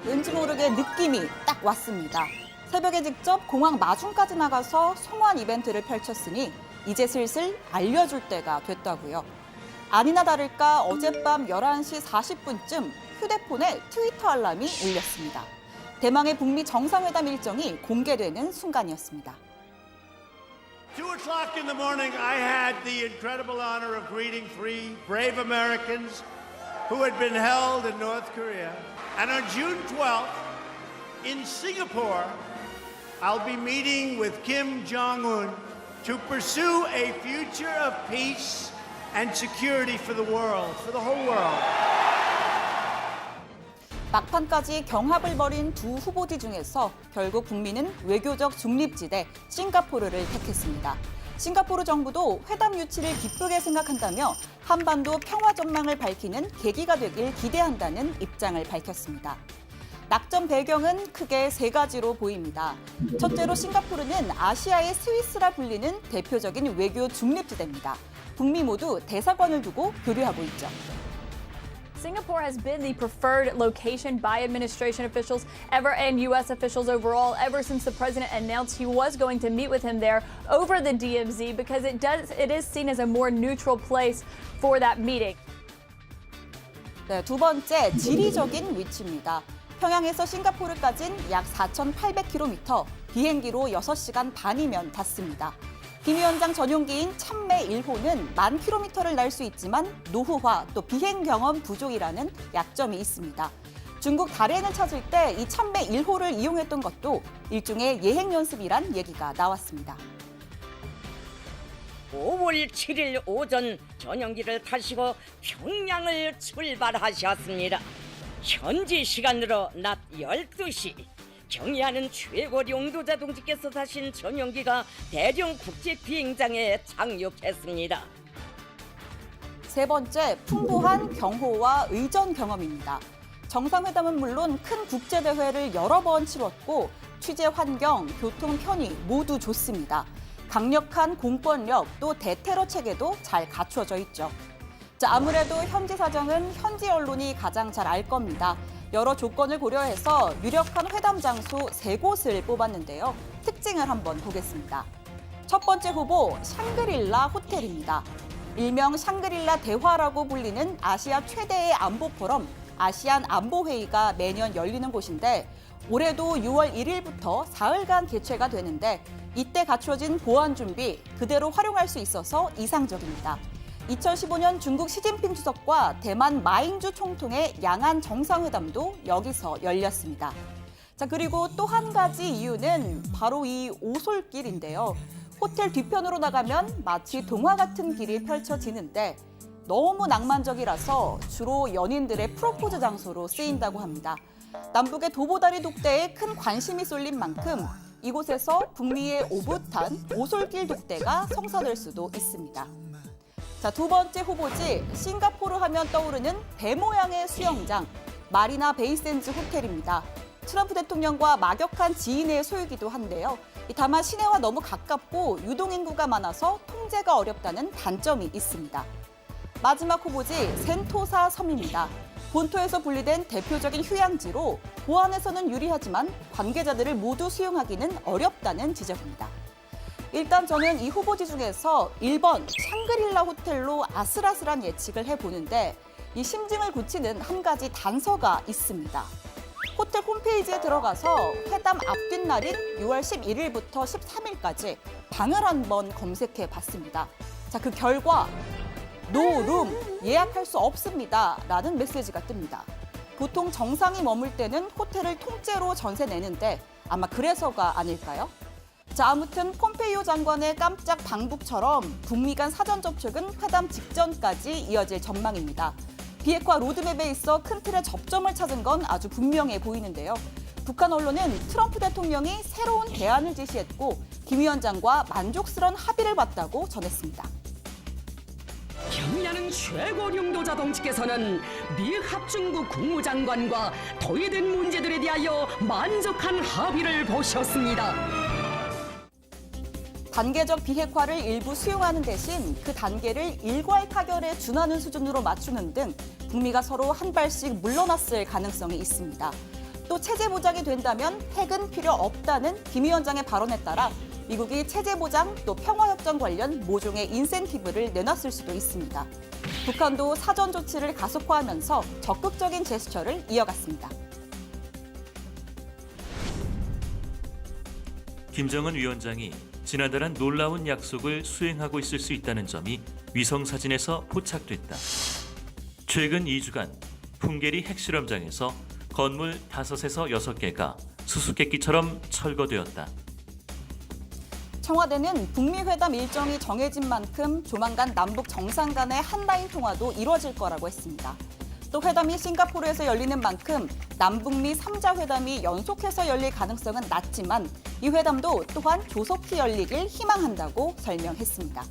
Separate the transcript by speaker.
Speaker 1: 왠지 모르게 느낌이 딱 왔습니다. 새벽에 직접 공항 마중까지 나가서 송환 이벤트를 펼쳤으니 이제 슬슬 알려줄 때가 됐다고요. 아니나 다를까 어젯밤 11시 40분쯤 휴대폰에 트위터 알람이 울렸습니다. 대망의 북미 정상회담 일정이 공개되는 순간이었습니다.
Speaker 2: 2 o'clock in the morning, I had the incredible honor of greeting 3 brave Americans who had been held in North Korea. And on June 12th, in Singapore, I'll be meeting with Kim Jong-un to pursue a future of peace and security for the world, for the whole world.
Speaker 1: 막판까지 경합을 벌인 두 후보지 중에서 결국 북미는 외교적 중립지대 싱가포르를 택했습니다. 싱가포르 정부도 회담 유치를 기쁘게 생각한다며 한반도 평화 전망을 밝히는 계기가 되길 기대한다는 입장을 밝혔습니다. 낙점 배경은 크게 3가지로 보입니다. 첫째로 싱가포르는 아시아의 스위스라 불리는 대표적인 외교 중립지대입니다. 북미 모두 대사관을 두고 교류하고 있죠.
Speaker 3: Singapore has been the preferred location by administration officials and U.S. officials overall ever since the president announced he was going to meet with him there over the DMZ because it is seen as a more neutral place for that meeting.
Speaker 1: 네, 두 번째, 지리적인 위치입니다. 평양에서 싱가포르까지는 약 4,800km, 비행기로 6시간 반이면 닿습니다. 김 위원장 전용기인 참매 1호는 10,000km를 날 수 있지만 노후화 또 비행 경험 부족이라는 약점이 있습니다. 중국 달해를 찾을 때 이 참매 1호를 이용했던 것도 일종의 예행 연습이란 얘기가 나왔습니다.
Speaker 4: 5월 7일 오전 전용기를 타시고 평양을 출발하셨습니다. 현지 시간으로 낮 12시. 경의하는 최고 용도자 동지께서 타신 전용기가 대령 국제 비행장에 착륙했습니다.
Speaker 1: 세 번째, 풍부한 경호와 의전 경험입니다. 정상회담은 물론 큰 국제대회를 여러 번 치렀고 취재 환경, 교통 편의 모두 좋습니다. 강력한 공권력 또 대테러 체계도 잘 갖춰져 있죠. 자, 아무래도 현지 사정은 현지 언론이 가장 잘 알 겁니다. 여러 조건을 고려해서 유력한 회담 장소 3곳을 뽑았는데요. 특징을 한번 보겠습니다. 첫 번째 후보, 샹그릴라 호텔입니다. 일명 샹그릴라 대화라고 불리는 아시아 최대의 안보 포럼, 아시안 안보회의가 매년 열리는 곳인데 올해도 6월 1일부터 사흘간 개최가 되는데 이때 갖춰진 보안 준비 그대로 활용할 수 있어서 이상적입니다. 2015년 중국 시진핑 주석과 대만 마잉주 총통의 양안 정상회담도 여기서 열렸습니다. 자, 그리고 또 한 가지 이유는 바로 이 오솔길인데요. 호텔 뒤편으로 나가면 마치 동화 같은 길이 펼쳐지는데 너무 낭만적이라서 주로 연인들의 프로포즈 장소로 쓰인다고 합니다. 남북의 도보다리 독대에 큰 관심이 쏠린 만큼 이곳에서 북미의 오붓한 오솔길 독대가 성사될 수도 있습니다. 자, 두 번째 후보지, 싱가포르 하면 떠오르는 배 모양의 수영장, 마리나 베이샌즈 호텔입니다. 트럼프 대통령과 막역한 지인의 소유기도 한데요. 다만 시내와 너무 가깝고 유동인구가 많아서 통제가 어렵다는 단점이 있습니다. 마지막 후보지, 센토사 섬입니다. 본토에서 분리된 대표적인 휴양지로 보안에서는 유리하지만 관계자들을 모두 수용하기는 어렵다는 지적입니다. 일단 저는 이 후보지 중에서 1번 샹그릴라 호텔로 아슬아슬한 예측을 해보는데 이 심증을 고치는 한 가지 단서가 있습니다. 호텔 홈페이지에 들어가서 회담 앞둔 날인 6월 11일부터 13일까지 방을 한번 검색해 봤습니다. 자, 그 결과 노룸 예약할 수 없습니다 라는 메시지가 뜹니다. 보통 정상이 머물 때는 호텔을 통째로 전세 내는데 아마 그래서가 아닐까요? 자, 아무튼 폼페이오 장관의 깜짝 방북처럼 북미 간 사전 접촉은 회담 직전까지 이어질 전망입니다. 비핵화 로드맵에 있어 큰 틀의 접점을 찾은 건 아주 분명해 보이는데요. 북한 언론은 트럼프 대통령이 새로운 대안을 제시했고 김 위원장과 만족스러운 합의를 봤다고 전했습니다.
Speaker 5: 경의하는 최고 용도자 동지께서는 미 합중국 국무장관과 도의된 문제들에 대하여 만족한 합의를 보셨습니다.
Speaker 1: 단계적 비핵화를 일부 수용하는 대신 그 단계를 일괄 타결에 준하는 수준으로 맞추는 등 북미가 서로 한 발씩 물러났을 가능성이 있습니다. 또 체제 보장이 된다면 핵은 필요 없다는 김 위원장의 발언에 따라 미국이 체제 보장 또 평화협정 관련 모종의 인센티브를 내놨을 수도 있습니다. 북한도 사전 조치를 가속화하면서 적극적인 제스처를 이어갔습니다.
Speaker 6: 김정은 위원장이 지난달한 놀라운 약속을 수행하고 있을 수 있다는 점이 위성사진에서 포착됐다. 최근 2주간 풍계리 핵실험장에서 건물 5에서 6개가 수수께끼처럼 철거되었다.
Speaker 1: 청와대는 북미 회담 일정이 정해진 만큼 조만간 남북 정상 간의 한라인 통화도 이뤄질 거라고 했습니다. 또 회담이 싱가포르에서 열리는 만큼 남북미 3자 회담이 연속해서 열릴 가능성은 낮지만 이 회담도 또한 조속히 열리길 희망한다고 설명했습니다.